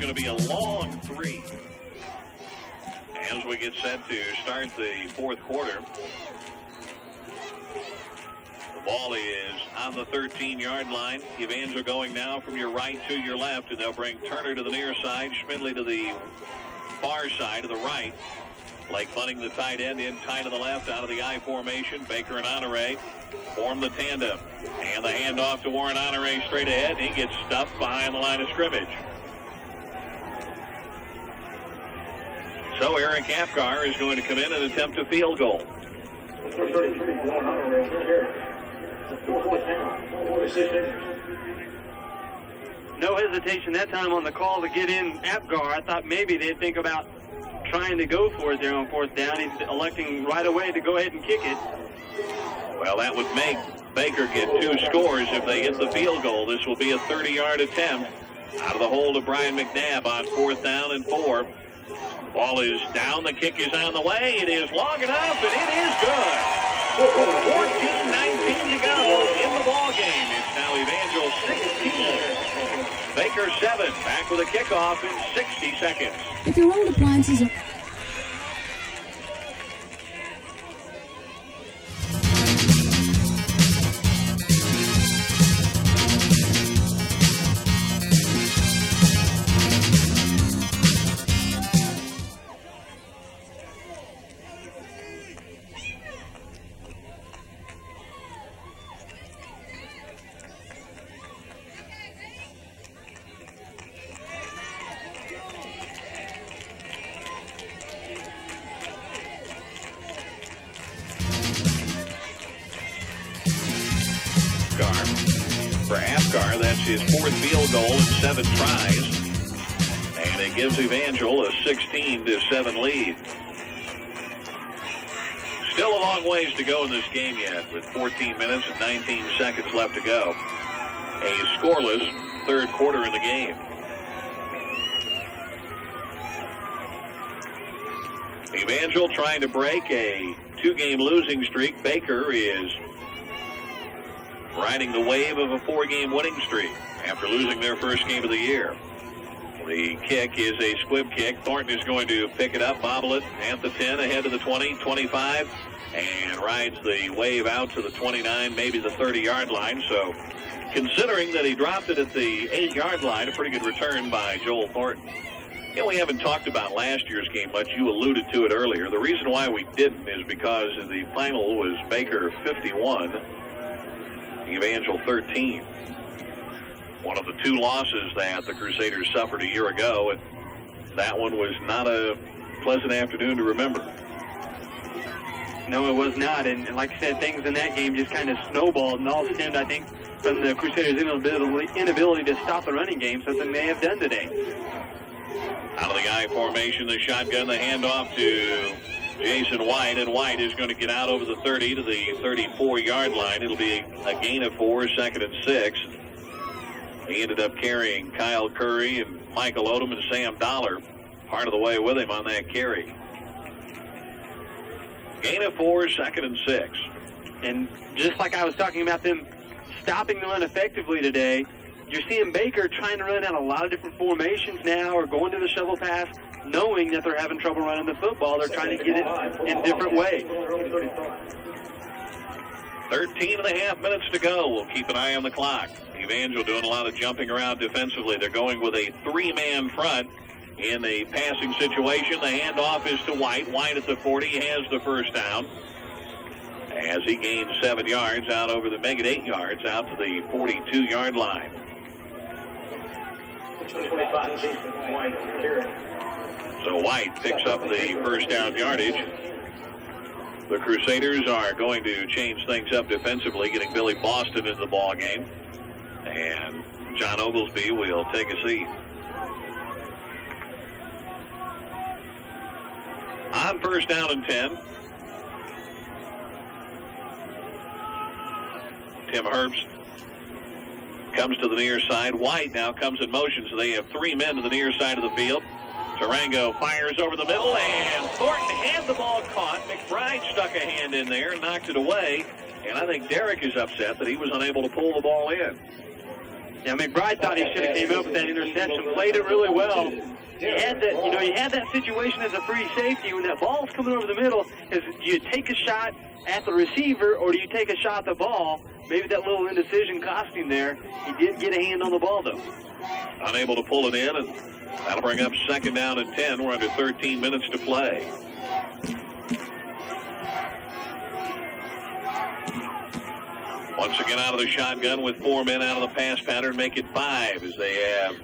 going to be a long three as we get set to start the fourth quarter. The ball is on the 13-yard line. Evangel going now from your right to your left, and they'll bring Turner to the near side, Schmidley to the far side to the right. Blake Bunning, the tight end, in tight to the left out of the I formation. Baker and Honore form the tandem. And the handoff to Warren Honore straight ahead. He gets stuffed behind the line of scrimmage. So Eric Apgar is going to come in and attempt a field goal. No hesitation that time on the call to get in Apgar. I thought maybe they'd think about trying to go for it there on fourth down. He's electing right away to go ahead and kick it. Well, that would make Baker get 2 scores if they hit the field goal. This will be a 30-yard attempt out of the hold of Brian McNabb on 4th down and 4. Ball is down. The kick is on the way. It is long enough, and it is good. 14-19 to go in the ball game. It's now Evangel 16. Baker 7. Back with a kickoff in 60 seconds. If your old appliances are... For Apgar, that's his 4th field goal in 7 tries. And it gives Evangel a 16-7 lead. Still a long ways to go in this game yet, with 14 minutes and 19 seconds left to go. A scoreless 3rd quarter in the game. Evangel trying to break a 2-game losing streak. Baker is riding the wave of a 4-game winning streak after losing their first game of the year. The kick is a squib kick. Thornton is going to pick it up, bobble it at the 10, ahead to the 20, 25, and rides the wave out to the 29, maybe the 30-yard line. So considering that he dropped it at the 8-yard line, a pretty good return by Joel Thornton. You know, we haven't talked about last year's game much. You alluded to it earlier. The reason why we didn't is because the final was Baker 51, Evangel 13. One of the 2 losses that the Crusaders suffered a year ago, and that one was not a pleasant afternoon to remember. No, it was not, and like I said, things in that game just kind of snowballed, and all stemmed, I think, from the Crusaders' inability to stop the running game, something they have done today. Out of the I formation, the shotgun, the handoff to Jason White, and White is going to get out over the 30 to the 34-yard line. It'll be a gain of 4, 2nd and 6. He ended up carrying Kyle Curry and Michael Odom and Sam Dollar part of the way with him on that carry. Gain of 4, 2nd and 6. And just like I was talking about them stopping the run effectively today, you're seeing Baker trying to run out a lot of different formations now, or going to the shovel pass, knowing that they're having trouble running the football. They're trying to get it in different ways. 13 and a half minutes to go. We'll keep an eye on the clock. Evangel doing a lot of jumping around defensively. They're going with a 3-man front in a passing situation. The handoff is to White. White at the 40 has the first down as he gains 7 yards out over the, make it 8 yards out to the 42-yard line. So White picks up the first down yardage. The Crusaders are going to change things up defensively, getting Billy Boston into the ball game. And John Oglesby will take a seat. On first down and 10. Tim Herbst comes to the near side. White now comes in motion, so they have 3 men to the near side of the field. Tarango fires over the middle, and Thornton had the ball caught. McBride stuck a hand in there and knocked it away. And I think Derek is upset that he was unable to pull the ball in. Now, McBride thought he should have came up with that interception, played it really well. He had that situation as a free safety when that ball's coming over the middle. Is do you take a shot at the receiver or do you take a shot at the ball? Maybe that little indecision cost him there. He did get a hand on the ball, though. Unable to pull it in, and that'll bring up 2nd down and 10. We're under 13 minutes to play. Once again out of the shotgun with 4 men out of the pass pattern, make it 5 as they have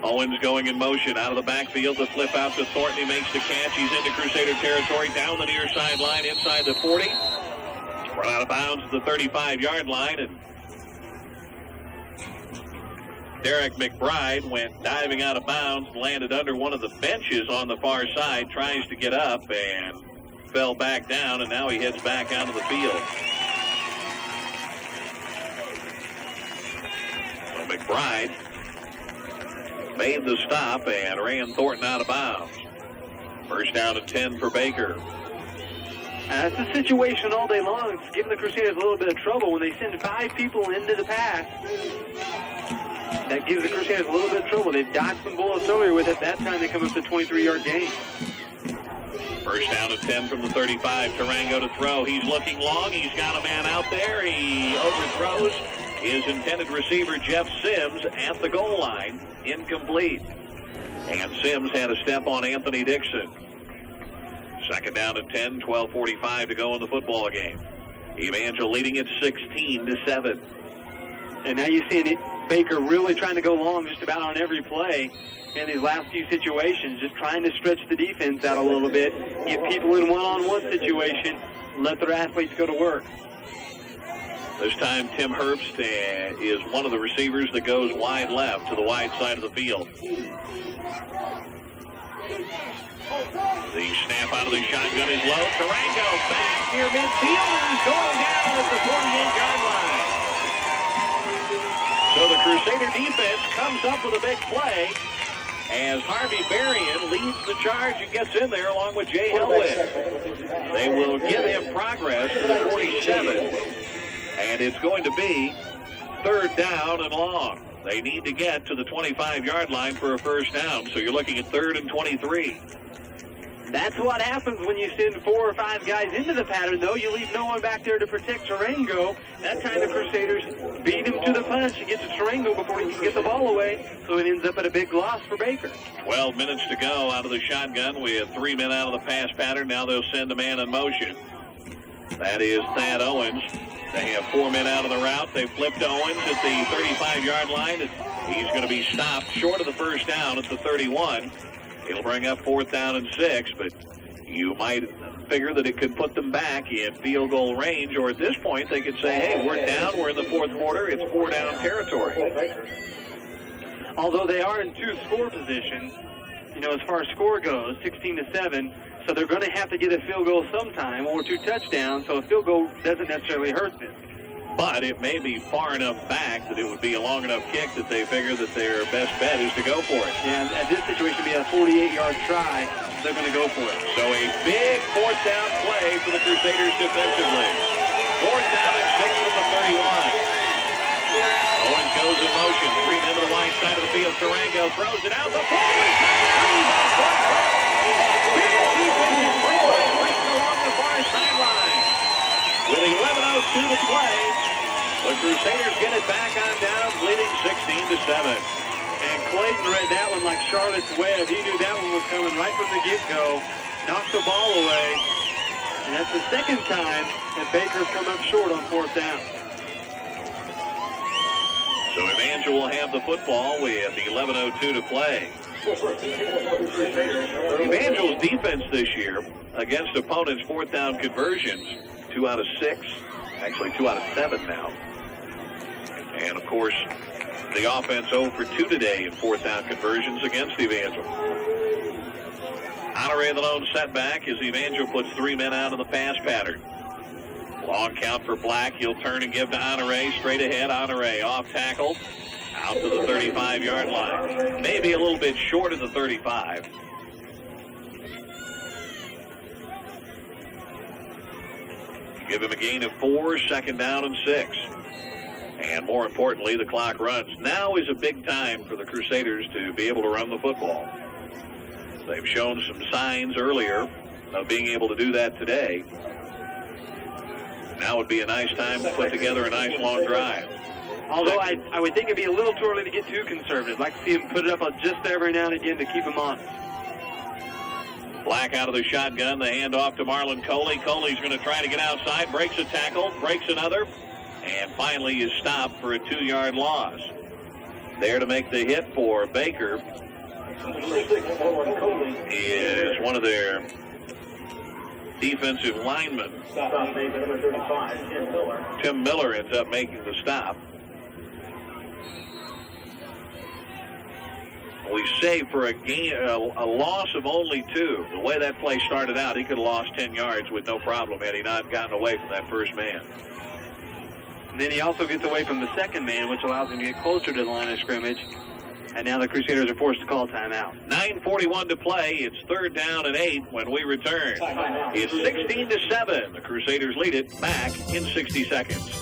Owens going in motion out of the backfield. The flip out to Thornton. He makes the catch. He's into Crusader territory down the near sideline inside the 40. Run out of bounds at the 35-yard line, and Derek McBride went diving out of bounds, landed under one of the benches on the far side, tries to get up and fell back down, and now he heads back out of the field. Well, McBride made the stop and ran Thornton out of bounds. 1st down and 10 for Baker. It's a situation all day long. It's giving the Crusaders a little bit of trouble when they send 5 people into the pass. That gives the Crusaders a little bit of trouble. They've dodged some bullets earlier with it. That time they come up to a 23-yard gain. 1st down and 10 from the 35. Tarango to throw. He's looking long. He's got a man out there. He overthrows his intended receiver, Jeff Sims, at the goal line. Incomplete. And Sims had a step on Anthony Dixon. 2nd down and 10, 12:45 to go in the football game. Evangel leading it 16-7. And now you see Baker really trying to go long just about on every play in these last few situations, just trying to stretch the defense out a little bit, get people in one-on-one situation, let their athletes go to work. This time Tim Herbst is one of the receivers that goes wide left to the wide side of the field. The snap out of the shotgun is low. Tarango back near midfield, and he's going down at the 48-yard line. So the Crusader defense comes up with a big play as Harvey Berrien leads the charge and gets in there along with Jay Helwig. They will give him progress to the 47, and it's going to be 3rd down and long. They need to get to the 25-yard line for a 1st down, so you're looking at 3rd and 23. That's what happens when you send 4 or 5 guys into the pattern, though. You leave no one back there to protect Tarango. That time the Crusaders beat him to the punch. He gets to Tarango before he can get the ball away, so it ends up at a big loss for Baker. 12 minutes to go out of the shotgun. We have 3 men out of the pass pattern. Now they'll send a man in motion. That is Thad Owens. They have 4 men out of the route. They flipped Owens at the 35-yard line, and he's going to be stopped short of the 1st down at the 31. It'll bring up 4th down and 6, but you might figure that it could put them back in field goal range, or at this point they could say, hey, we're down, we're in the 4th quarter, it's 4-down territory. Although they are in 2-score position, as far as score goes, 16-7, so they're going to have to get a field goal sometime or 2 touchdowns, so a field goal doesn't necessarily hurt them. But it may be far enough back that it would be a long enough kick that they figure that their best bet is to go for it. And at this situation, be a 48-yard try, they're going to go for it. So a big 4th down play for the Crusaders defensively. 4th down and 6 from the 31. Owens goes in motion, 3 men to the wide side of the field. Tarango throws it out. The ball is along the far sideline. With 11:02 to play, the Crusaders get it back on down, leading 16-7. And Clayton read that one like Charlotte's Web. He knew that one was coming right from the get-go. Knocked the ball away. And that's the 2nd time that Baker's come up short on 4th down. So Evangel will have the football with 11:02 to play. Evangel's defense this year against opponents' 4th down conversions, 2 out of 6, actually 2 out of 7 now. And of course, the offense 0 for 2 today in 4th down conversions against Evangel. Honore the lone setback as Evangel puts 3 men out of the pass pattern. Long count for Black. He'll turn and give to Honore. Straight ahead, Honore off tackle. Out to the 35-yard line. Maybe a little bit short of the 35. Give him a gain of 4, 2nd down and 6. And more importantly, the clock runs. Now is a big time for the Crusaders to be able to run the football. They've shown some signs earlier of being able to do that today. Now would be a nice time to put together a nice long drive. Although I would think it'd be a little too early to get too conservative. I'd like to see him put it up just every now and again to keep him honest. Black out of the shotgun, the handoff to Marlon Coley. Coley's going to try to get outside, breaks a tackle, breaks another, and finally is stopped for a 2-yard loss. There to make the hit for Baker is one of their defensive linemen. Tim Miller ends up making the stop. We saved for a loss of only 2. The way that play started out, he could have lost 10 yards with no problem had he not gotten away from that first man. And then he also gets away from the second man, which allows him to get closer to the line of scrimmage. And now the Crusaders are forced to call timeout. 9:41 to play. It's 3rd down and 8 when we return. It's 16-7. The Crusaders lead it back in 60 seconds.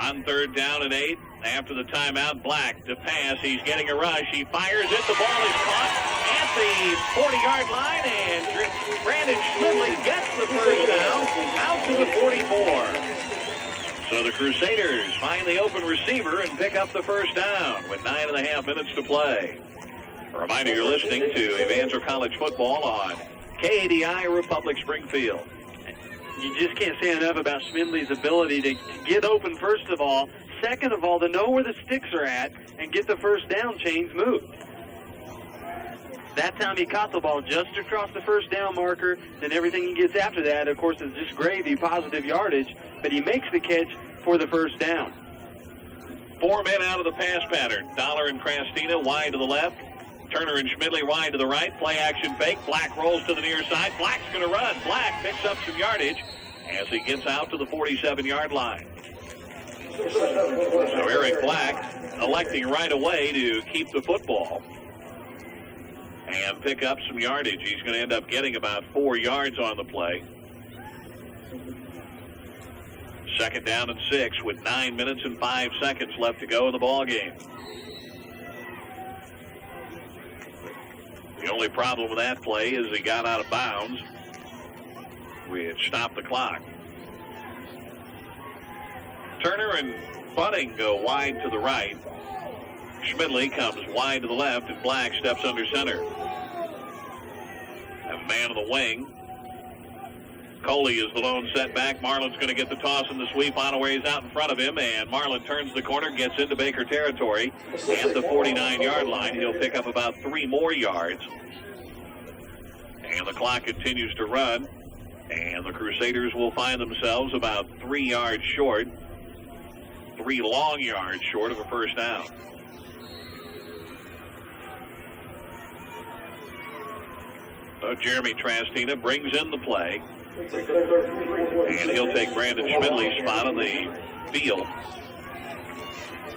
On 3rd down and 8, after the timeout, Black to pass. He's getting a rush. He fires it. The ball is caught at the 40-yard line, and Brandon Schmidley gets the first down out to the 44. So the Crusaders find the open receiver and pick up the first down with 9.5 minutes to play. A reminder, you're listening to Evangel College Football on KADI Republic Springfield. You just can't say enough about Schmidley's ability to get open, first of all. Second of all, to know where the sticks are at and get the first down chains moved. That time he caught the ball just across the first down marker. Then everything he gets after that, of course, is just gravy, positive yardage. But he makes the catch for the first down. 4 men out of the pass pattern. Dollar and Crastina wide to the left. Turner and Schmidley wide to the right. Play action fake. Black rolls to the near side. Black's going to run. Black picks up some yardage as he gets out to the 47-yard line. So Eric Black electing right away to keep the football and pick up some yardage. He's going to end up getting about 4 yards on the play. 2nd down and 6 with 9 minutes and 5 seconds left to go in the ball game. The only problem with that play is he got out of bounds, which stopped the clock. Turner and Budding go wide to the right. Schmidley comes wide to the left, and Black steps under center. And the man on the wing. Coley is the lone setback. Marlon's going to get the toss and the sweep. Onaway is out in front of him, and Marlon turns the corner, gets into Baker territory at the 49-yard line. He'll pick up about 3 more yards. And the clock continues to run, and the Crusaders will find themselves about 3 yards short, 3 long yards short of a first down. So Jeremy Trastina brings in the play. And he'll take Brandon Schmidley's spot on the field.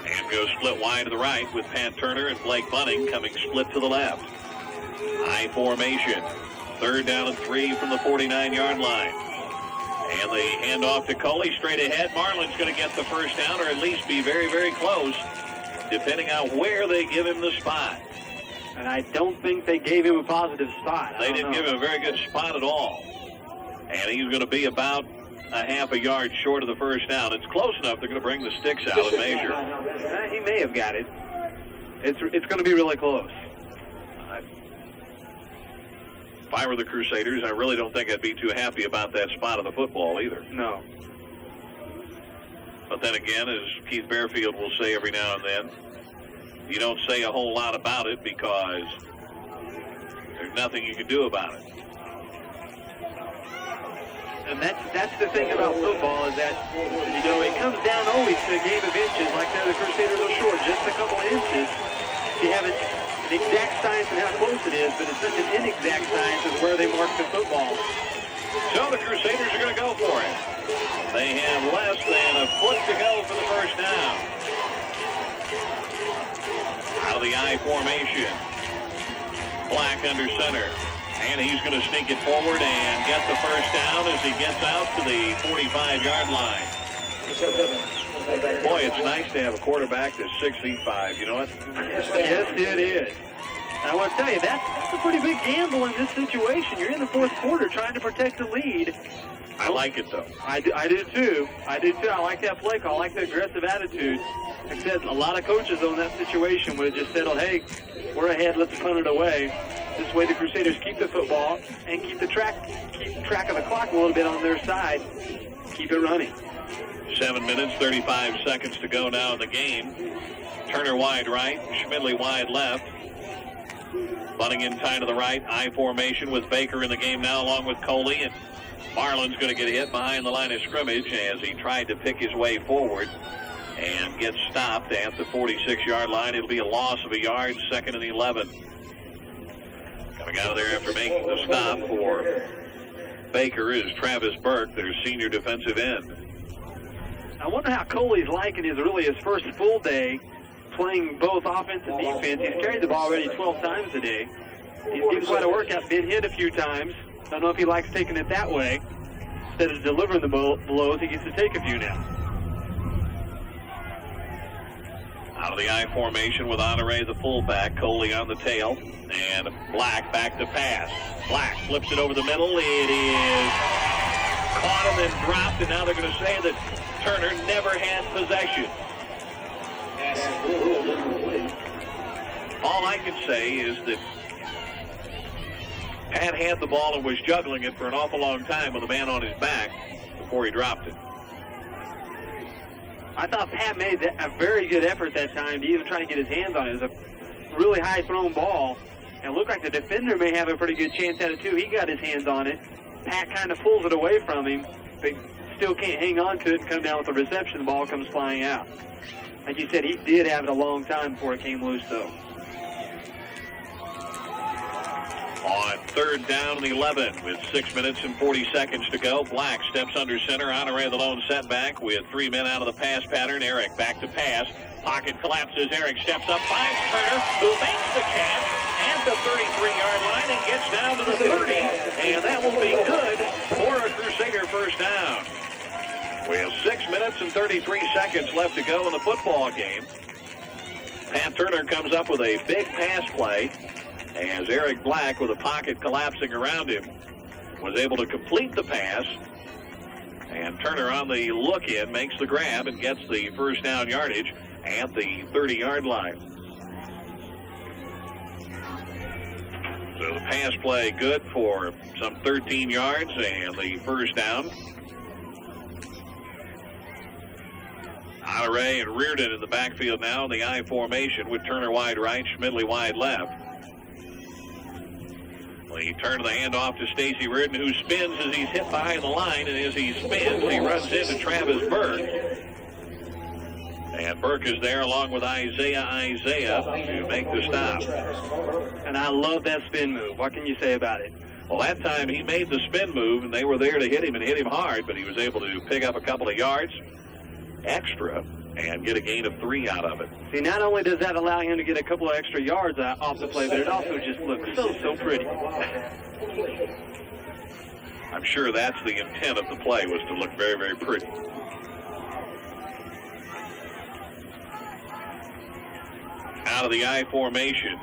And goes split wide to the right with Pat Turner and Blake Bunning coming split to the left. I formation. 3rd down and 3 from the 49-yard line. And the handoff to Coley straight ahead. Marlon's going to get the first down, or at least be very, very close, depending on where they give him the spot. And I don't think they gave him a positive spot. They didn't give him a very good spot at all. And he's going to be about a half a yard short of the first down. It's close enough they're going to bring the sticks out and measure. He may have got it. It's going to be really close. If I were the Crusaders, I really don't think I'd be too happy about that spot of the football either. No. But then again, as Keith Bearfield will say every now and then, you don't say a whole lot about it because there's nothing you can do about it. And that's the thing about football is that, it comes down always to a game of inches. Like the Crusaders are short, just a couple of inches. You have an exact science of how close it is, but it's such an inexact science of where they mark the football. So the Crusaders are going to go for it. They have less than a foot to go for the first down. Out of the I formation. Black under center. And he's going to sneak it forward and get the first down as he gets out to the 45-yard line. Boy, it's nice to have a quarterback that's 6'5", you know what? Yes, it is. I want to tell you, that's a pretty big gamble in this situation. You're in the fourth quarter trying to protect the lead. I like it, though. I do, too. I like that play call. I like the aggressive attitude. Like I said, a lot of coaches on that situation would have just settled, hey, we're ahead, let's punt it away. This way the Crusaders keep the football and keep track of the clock a little bit on their side. Keep it running. 7 minutes, 35 seconds to go now in the game. Turner wide right, Schmidley wide left. Bunting in tight to the right, I formation with Baker in the game now along with Coley. And Marlin's going to get hit behind the line of scrimmage as he tried to pick his way forward and gets stopped at the 46-yard line. It'll be a loss of a yard, 2nd and 11. Coming out of there after making the stop for Baker is Travis Burke, their senior defensive end. I wonder how Coley's liking his first full day playing both offense and defense. He's carried the ball already 12 times today. He's getting quite a workout, been hit a few times. Don't know if he likes taking it that way. Instead of delivering the blows, he gets to take a few now. Out of the I formation with Honore, the fullback, Coley on the tail, and Black back to pass. Black flips it over the middle. It is caught and then dropped, and now they're going to say that Turner never had possession. All I can say is that Pat had the ball and was juggling it for an awful long time with a man on his back before he dropped it. I thought Pat made a very good effort that time to even try to get his hands on it. It was a really high thrown ball. And it looked like the defender may have a pretty good chance at it too. He got his hands on it. Pat kind of pulls it away from him, but still can't hang on to it and come down with the reception. The ball comes flying out. Like you said, he did have it a long time before it came loose though. On 3rd down and 11 with 6 minutes and 40 seconds to go. Black steps under center. Honore the lone setback with 3 men out of the pass pattern. Eric back to pass. Pocket collapses. Eric steps up, finds Turner, who makes the catch at the 33-yard line and gets down to the 30. And that will be good for a Crusader first down. We have 6 minutes and 33 seconds left to go in the football game. Pat Turner comes up with a big pass play as Eric Black, with a pocket collapsing around him, was able to complete the pass. And Turner on the look-in makes the grab and gets the first down yardage at the 30-yard line. So the pass play good for some 13 yards and the first down. Honore and Reardon in the backfield now in the I formation with Turner wide right, Schmidley wide left. He turned the handoff to Stacy Reardon, who spins as he's hit behind the line, and as he spins, he runs into Travis Burke. And Burke is there along with Isaiah to make the stop. And I love that spin move. What can you say about it? Well, that time he made the spin move, and they were there to hit him and hit him hard, but he was able to pick up a couple of yards extra and get a gain of 3 out of it. See, not only does that allow him to get a couple of extra yards off the play, but it also just looks so pretty. I'm sure that's the intent of the play, was to look very, very pretty. Out of the I formation,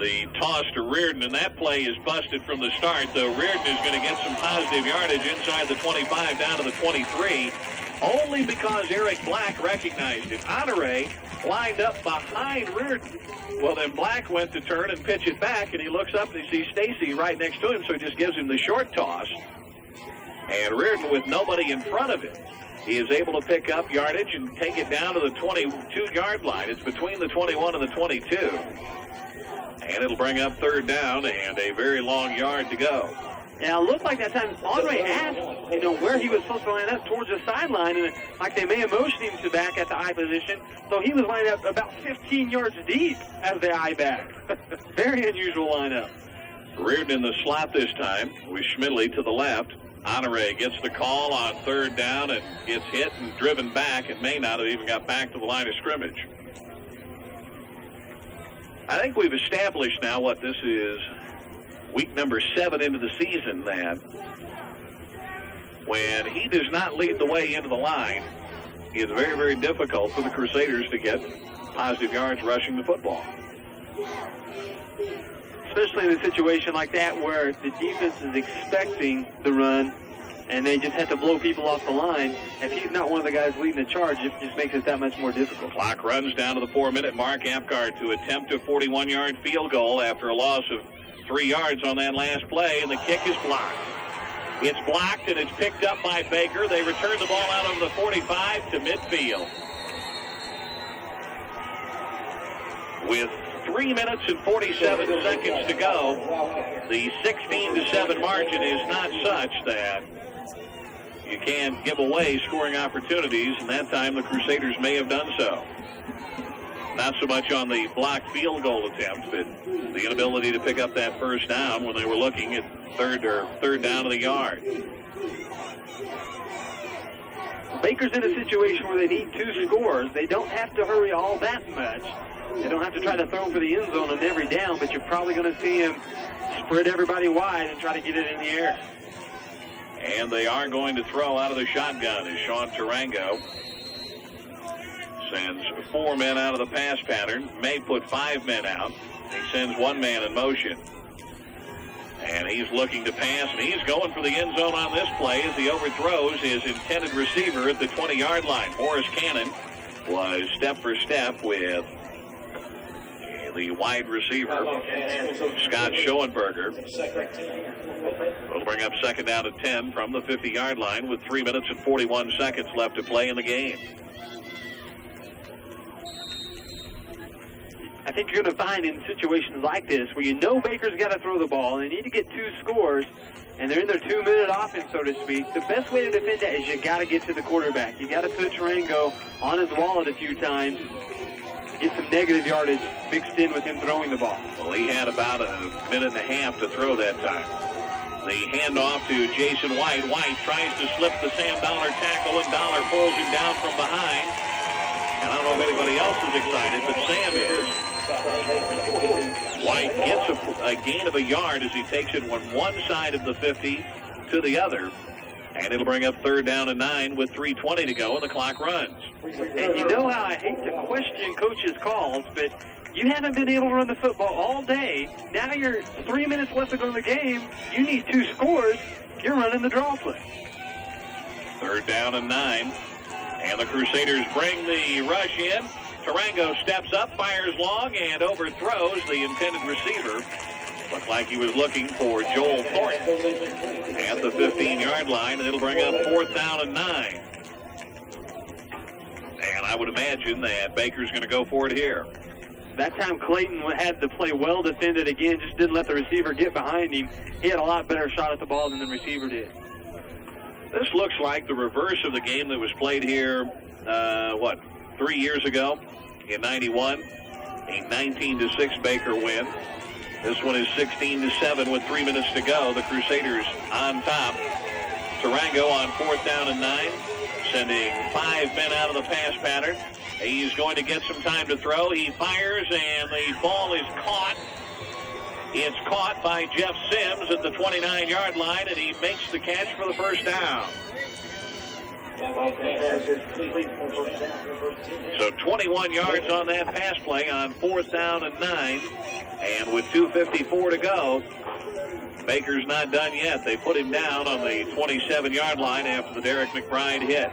the toss to Reardon, and that play is busted from the start, though Reardon is going to get some positive yardage inside the 25 down to the 23, only because Eric Black recognized it. Honore lined up behind Reardon. Well, then Black went to turn and pitch it back, and he looks up and he sees Stacy right next to him, so he just gives him the short toss. And Reardon, with nobody in front of him, he is able to pick up yardage and take it down to the 22-yard line. It's between the 21 and the 22. And it'll bring up third down and a very long yard to go. Yeah, it looked like that time Andre asked, where he was supposed to line up towards the sideline, and like they may have motioned him to back at the I position, so he was lined up about 15 yards deep as the I back. Very unusual lineup. Reardon in the slot this time with Schmidley to the left. Honore gets the call on third down and gets hit and driven back and may not have even got back to the line of scrimmage. I think we've established now what this is, week number 7 into the season, that when he does not lead the way into the line, it's very, very difficult for the Crusaders to get positive yards rushing the football. Especially in a situation like that where the defense is expecting the run and they just have to blow people off the line. If he's not one of the guys leading the charge, it just makes it that much more difficult. Clock runs down to the 4-minute mark. Apgard to attempt a 41-yard field goal after a loss of 3 yards on that last play, and the kick is blocked. It's blocked, and it's picked up by Baker. They return the ball out of the 45 to midfield. With 3 minutes and 47 seconds to go, the 16-7 margin is not such that you can't give away scoring opportunities, and that time the Crusaders may have done so. Not so much on the blocked field goal attempt, but the inability to pick up that first down when they were looking at third down of the yard. Baker's in a situation where they need 2 scores. They don't have to hurry all that much. They don't have to try to throw for the end zone on every down, but you're probably going to see him spread everybody wide and try to get it in the air. And they are going to throw out of the shotgun as Sean Tarango sends 4 men out of the pass pattern. May put 5 men out. He sends 1 man in motion. And he's looking to pass, and he's going for the end zone on this play as he overthrows his intended receiver at the 20-yard line. Morris Cannon was step for step with the wide receiver, Scott Schoenberger. Will bring up second down at 10 from the 50-yard line with 3 minutes and 41 seconds left to play in the game. I think you're going to find in situations like this where you know Baker's got to throw the ball and they need to get 2 scores, and they're in their 2-minute offense, so to speak. The best way to defend that is you got to get to the quarterback. You got to put Tarango on his wallet a few times, get some negative yardage mixed in with him throwing the ball. Well, he had about a minute and a half to throw that time. The handoff to Jason White. White tries to slip the Sam Dollar tackle, and Dollar pulls him down from behind. And I don't know if anybody else is excited, but Sam is. White gets a gain of a yard as he takes it from one side of the 50 to the other. And it'll bring up third down and 9 with 3:20 to go, and the clock runs. And you know how I hate to question coaches' calls, but you haven't been able to run the football all day. Now you're 3 minutes left to go in the game. You need 2 scores. You're running the draw play. Third down and 9. And the Crusaders bring the rush in. Tarango steps up, fires long, and overthrows the intended receiver. Looked like he was looking for Joel Thornton at the 15-yard line, and it'll bring up fourth down and 9. And I would imagine that Baker's going to go for it here. That time Clayton had the play well defended again, just didn't let the receiver get behind him. He had a lot better shot at the ball than the receiver did. This looks like the reverse of the game that was played here, 3 years ago in 91. A 19-6 Baker win. This one is 16-7 with 3 minutes to go. The Crusaders on top. Tarango on fourth down and 9, sending 5 men out of the pass pattern. He's going to get some time to throw. He fires, and the ball is caught. It's caught by Jeff Sims at the 29-yard line, and he makes the catch for the first down. So 21 yards on that pass play on 4th down and 9. And with 2:54 to go, Baker's not done yet. They put him down on the 27-yard line after the Derek McBride hit.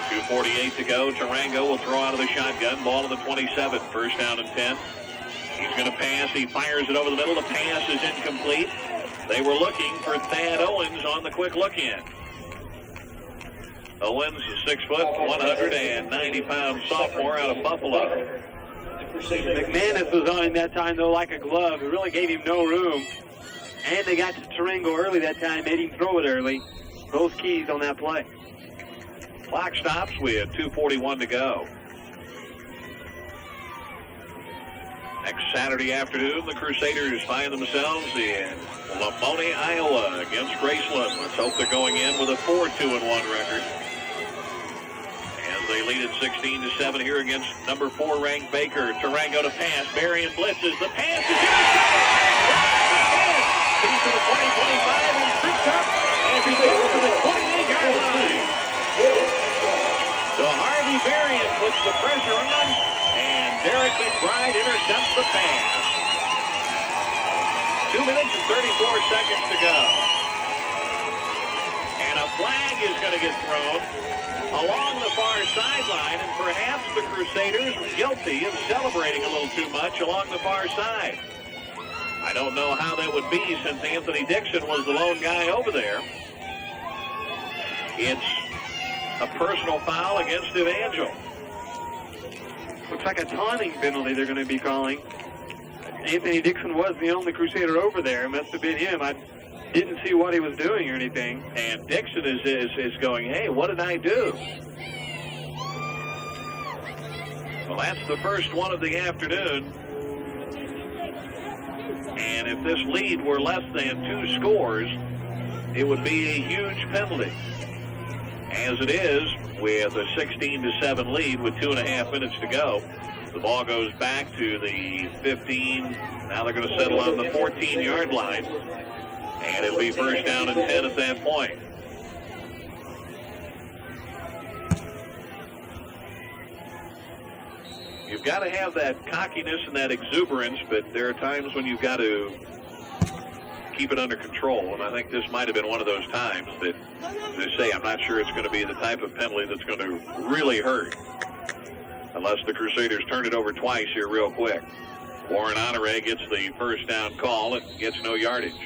.248 to go. Tarango will throw out of the shotgun. Ball to the 27. 1st down and 10. He's going to pass. He fires it over the middle. The pass is incomplete. They were looking for Thad Owens on the quick look-in. Owens, a 6 foot, 190-pound sophomore out of Buffalo. McManus was on him that time, though, like a glove. It really gave him no room. And they got to Tarango early that time, made him throw it early. Both keys on that play. Clock stops with 2:41 to go. Next Saturday afternoon, the Crusaders find themselves in Lamoni, Iowa against Graceland. Let's hope they're going in with a 4-2-1 record. As they lead at 16-7 here against number 4 ranked Baker. Tarango to pass. Marion blitzes. The pass is intercepted. He's to the 20-25 and tripped up as he goes to the 28-yard line. So Harvey Marion puts the pressure on, and Derek McBride intercepts the pass. 2 minutes and 34 seconds to go. And a flag is going to get thrown along the far sideline, and perhaps the Crusaders were guilty of celebrating a little too much along the far side. I don't know how that would be since Anthony Dixon was the lone guy over there. It's a personal foul against Evangel. Looks like a taunting penalty they're going to be calling. Anthony Dixon was the only Crusader over there. It must have been him. I didn't see what he was doing or anything. And Dixon is going, hey, what did I do? Well, that's the first one of the afternoon. And if this lead were less than 2 scores, it would be a huge penalty. As it is, with a 16-7 lead with 2.5 minutes to go, the ball goes back to the 15. Now they're going to settle on the 14-yard line. And it'll be 1st down and 10 at that point. You've got to have that cockiness and that exuberance, but there are times when you've got to keep it under control. And I think this might have been one of those times that, as I say, I'm not sure it's going to be the type of penalty that's going to really hurt. Unless the Crusaders turn it over twice here real quick. Warren Honore gets the 1st down call and gets no yardage.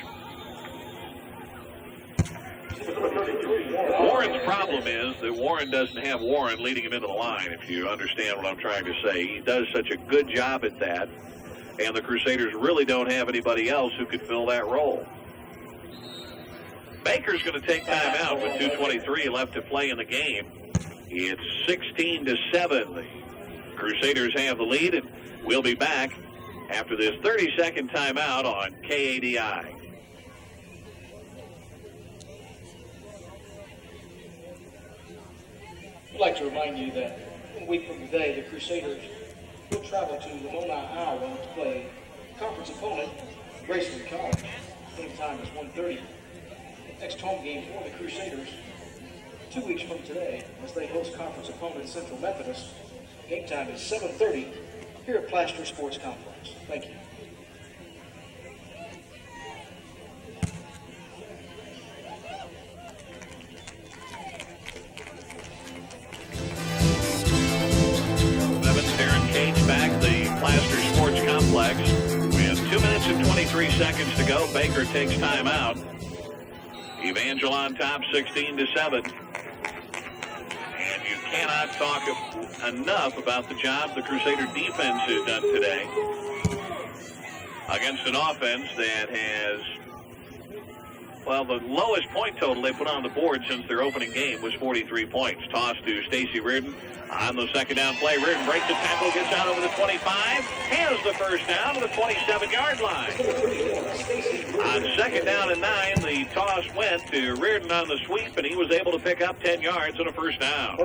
Warren's problem is that Warren doesn't have Warren leading him into the line, if you understand what I'm trying to say. He does such a good job at that, and the Crusaders really don't have anybody else who could fill that role. Baker's going to take time out with 2:23 left to play in the game. It's 16-7. The Crusaders have the lead, and we'll be back after this 30-second timeout on KADI. I'd like to remind you that a week from today, the Crusaders will travel to Lamoni, Iowa to play conference opponent, Graceland College. Game time is 1:30. Next home game for the Crusaders 2 weeks from today as they host conference opponent Central Methodist. Game time is 7:30 here at Plaster Sports Complex. Thank you. Back the Plaster Sports Complex with 2 minutes and 23 seconds to go. Baker takes time out. Evangel on top, 16-7. And you cannot talk enough about the job the Crusader defense has done today against an offense that has, well, the lowest point total they put on the board since their opening game was 43 points. Toss to Stacy Reardon. On the second down play, Reardon breaks the tackle, gets out over the 25, has the first down to the 27-yard line. On second down and 9, the toss went to Reardon on the sweep, and he was able to pick up 10 yards on a first down.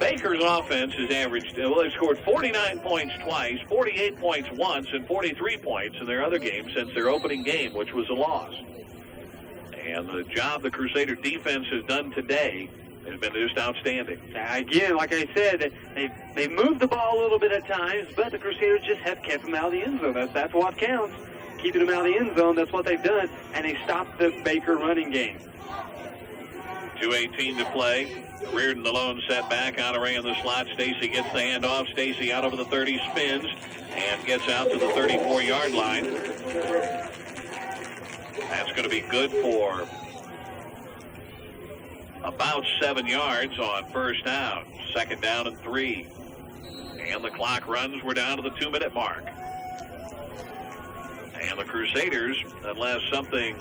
Baker's offense has averaged, they've scored 49 points twice, 48 points once, and 43 points in their other games since their opening game, which was a loss. And the job the Crusader defense has done today has been just outstanding. Again, like I said, they've moved the ball a little bit at times, but the Crusaders just have kept them out of the end zone. That's what counts. Keeping them out of the end zone, that's what they've done, and they stopped the Baker running game. 2:18 to play. Reardon the lone setback. Honoré in the slot. Stacy gets the handoff. Stacy out over the 30, spins, and gets out to the 34-yard line. That's going to be good for about 7 yards on first down. Second down and 3. And the clock runs. We're down to the 2-minute mark. And the Crusaders, unless something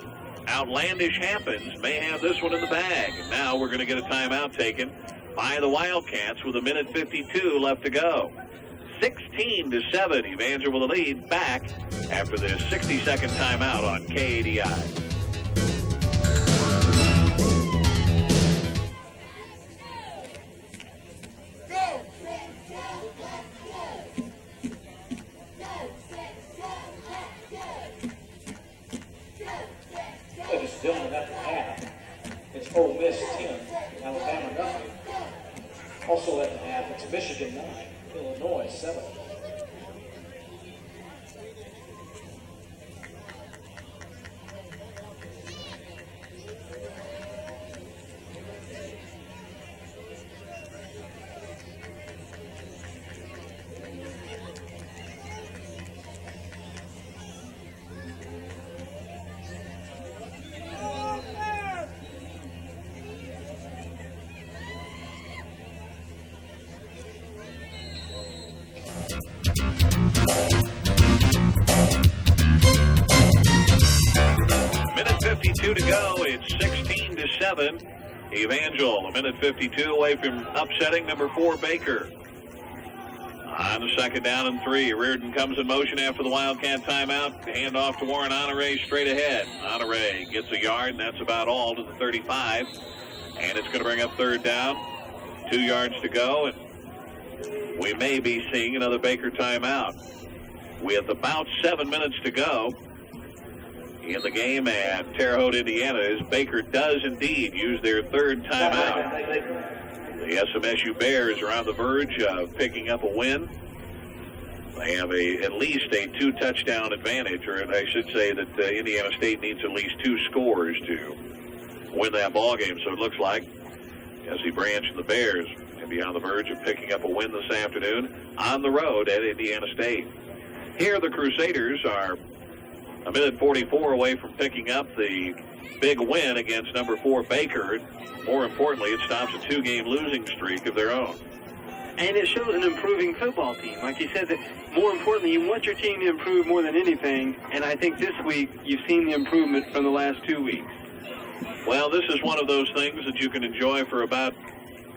outlandish happens, may have this one in the bag. And now we're going to get a timeout taken by the Wildcats with 1:52 left to go. 16-7, Evangel with the lead, back after this 60-second timeout on KADI. Ladies and gentlemen, at the half, it's Ole Miss 10, Alabama nothing. Also at the half, it's Michigan 9, Illinois 7. To go. It's 16-7. Evangel, 1:52 away from upsetting number 4 Baker. On the second down and 3, Reardon comes in motion after the Wildcat timeout. Hand off to Warren Honoré straight ahead. Honoré gets a yard, and that's about all to the 35. And it's going to bring up third down. 2 yards to go, and we may be seeing another Baker timeout. With about 7 minutes to go in the game at Terre Haute, Indiana, as Baker does indeed use their third timeout. The SMSU Bears are on the verge of picking up a win. They have at least a 2-touchdown advantage, or I should say that Indiana State needs at least 2 scores to win that ball game. So it looks like SC Branch and the Bears can be on the verge of picking up a win this afternoon on the road at Indiana State. Here the Crusaders are 1:44 away from picking up the big win against number 4 Baker. More importantly, it stops a 2-game losing streak of their own. And it shows an improving football team. Like you said, that more importantly, you want your team to improve more than anything. And I think this week you've seen the improvement from the last 2 weeks. Well, this is one of those things that you can enjoy for about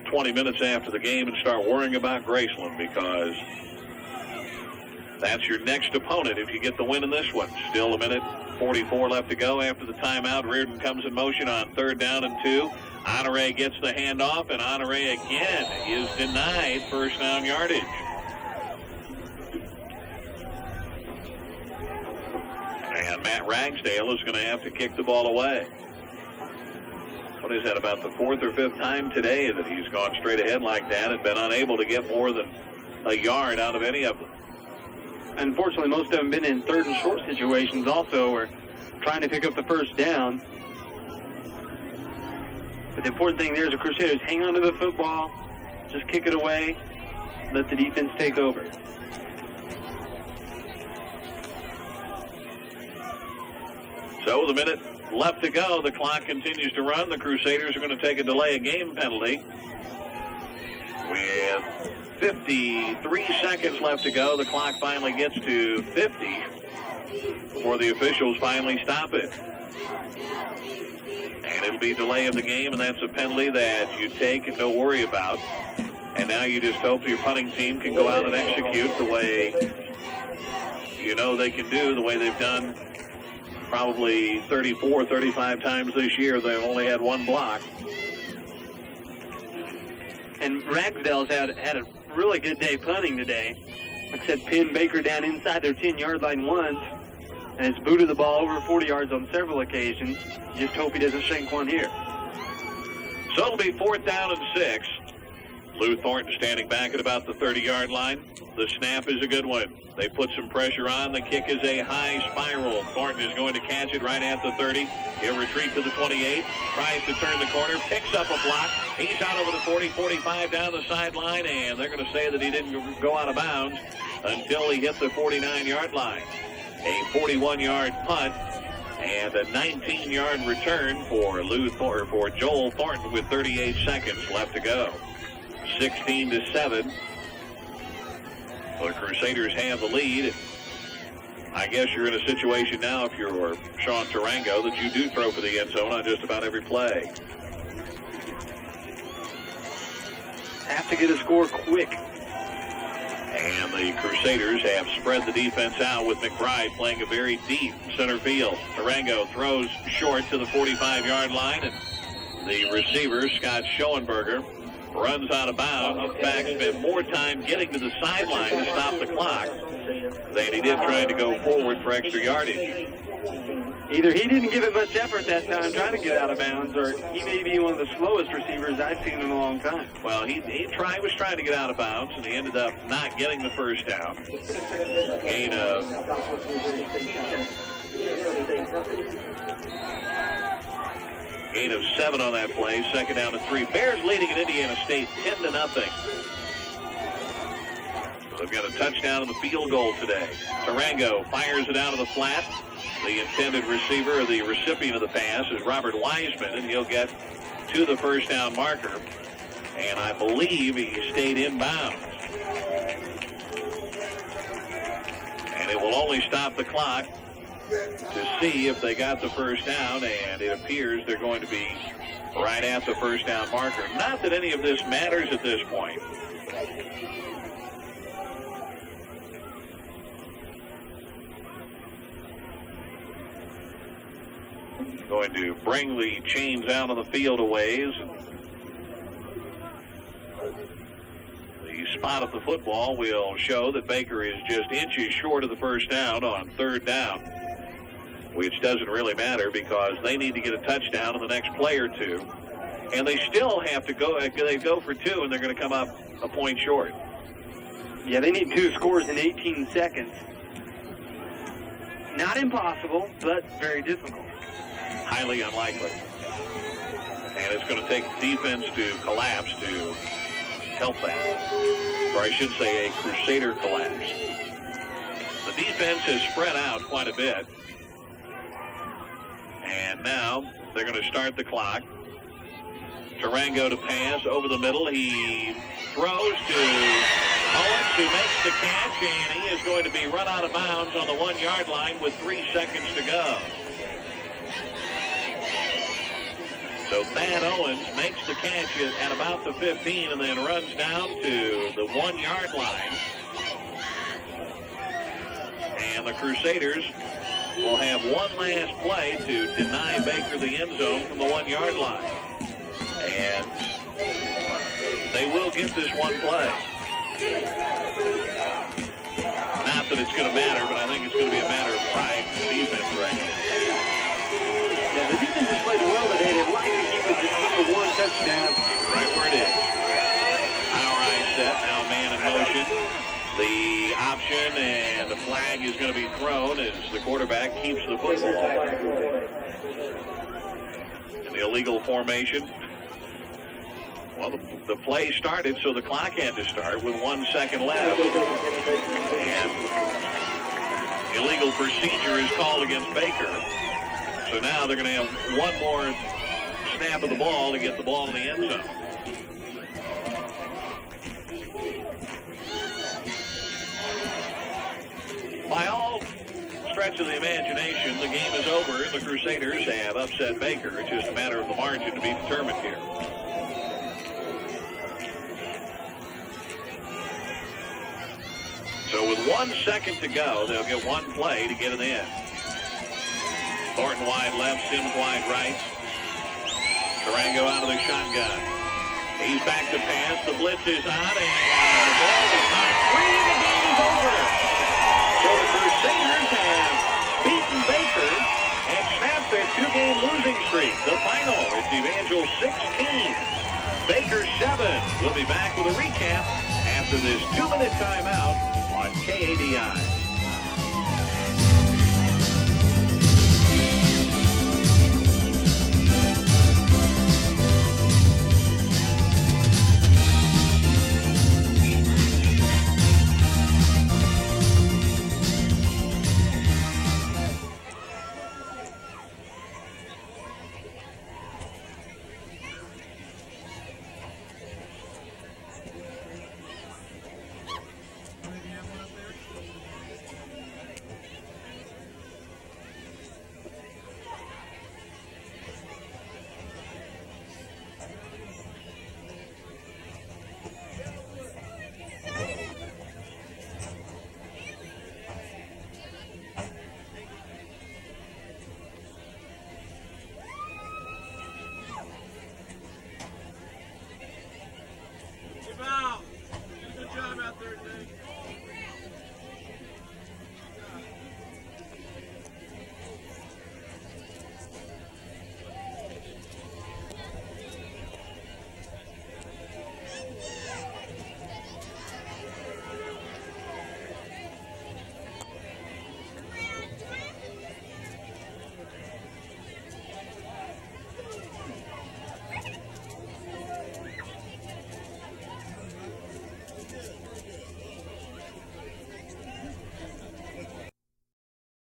20 minutes after the game and start worrying about Graceland, because that's your next opponent if you get the win in this one. Still 1:44 left to go after the timeout. Reardon comes in motion on third down and 2. Honoré gets the handoff, and Honoré again is denied first down yardage. And Matt Ragsdale is going to have to kick the ball away. What is that, about the 4th or 5th time today that he's gone straight ahead like that and been unable to get more than a yard out of any of them? Unfortunately, most of them been in third and short situations also, or trying to pick up the first down. But the important thing there is the Crusaders hang on to the football, just kick it away, let the defense take over. So with a minute left to go, the clock continues to run. The Crusaders are going to take a delay of game penalty. With 53 seconds left to go, the clock finally gets to 50 before the officials finally stop it. And it'll be delay of the game, and that's a penalty that you take and don't worry about. And now you just hope your punting team can go out and execute the way you know they can do, the way they've done probably 34, 35 times this year. They've only had one block. And Ragsdale's had a really good day punting today. Like I said, pinned Baker down inside their 10-yard line once, and has booted the ball over 40 yards on several occasions. Just hope he doesn't sink one here. So it'll be 4th down and 6. Lou Thornton standing back at about the 30-yard line. The snap is a good one. They put some pressure on. The kick is a high spiral. Thornton is going to catch it right at the 30. He'll retreat to the 28. Tries to turn the corner. Picks up a block. He's out over the 40, 45 down the sideline, and they're going to say that he didn't go out of bounds until he hit the 49-yard line. A 41-yard punt and a 19-yard return for Joel Thornton with 38 seconds left to go. 16-7. The Crusaders have the lead. I guess you're in a situation now, if you're Sean Tarango, that you do throw for the end zone on just about every play. Have to get a score quick. And the Crusaders have spread the defense out with McBride playing a very deep center field. Tarango throws short to the 45-yard line, and the receiver, Scott Schoenberger, runs out of bounds. In fact, spent more time getting to the sideline to stop the clock than he did trying to go forward for extra yardage. Either he didn't give it much effort that time trying to get out of bounds, or he may be one of the slowest receivers I've seen in a long time. Well, he was trying to get out of bounds, and he ended up not getting the first down. Gain of 7 on that play. 2nd down and 3. Bears leading at Indiana State 10-0. So they've got a touchdown and the field goal today. Tarango fires it out of the flat. The intended receiver, or the recipient of the pass, is Robert Wiseman, and he'll get to the first down marker. And I believe he stayed inbounds. And it will only stop the clock to see if they got the first down, and it appears they're going to be right at the first down marker. Not that any of this matters at this point. Going to bring the chains out of the field a ways. The spot of the football will show that Baker is just inches short of the first down on 3rd down, which doesn't really matter because they need to get a touchdown in the next play or two. And they still have to go, they go for 2, and they're going to come up a point short. Yeah, they need 2 scores in 18 seconds. Not impossible, but very difficult. Highly unlikely. And it's going to take the defense to collapse to help that. Or I should say a Crusader collapse. The defense has spread out quite a bit. And now they're going to start the clock. Tarango to pass over the middle. He throws to Owens, who makes the catch, and he is going to be run out of bounds on the 1-yard line with 3 seconds to go. So Thad Owens makes the catch at about the 15 and then runs down to the 1-yard line. And the Crusaders will have one last play to deny Baker the end zone from the 1-yard line. And they will get this one play. Not that it's going to matter, but I think it's going to be a matter of pride for the defense right now. Yeah, the defense has played well today. They'd like to keep it just for 1 touchdown. Right where it is. Power eye set, now man in motion. The option and the flag is going to be thrown as the quarterback keeps the football. In the illegal formation. Well, the play started, so the clock had to start with 1 second left. And illegal procedure is called against Baker. So now they're going to have one more snap of the ball to get the ball in the end zone. By all stretch of the imagination, the game is over. The Crusaders have upset Baker. It's just a matter of the margin to be determined here. 1 second to go. They'll get one play to get it in. Thornton wide left, Sims wide right. Durango out of the shotgun. He's back to pass. The blitz is on, and the ball is not free. The game is over. So the Crusaders have beaten Baker and snapped their 2-game losing streak. The final is Evangel 16, Baker 7. We'll be back with a recap after this 2-minute timeout on KADI.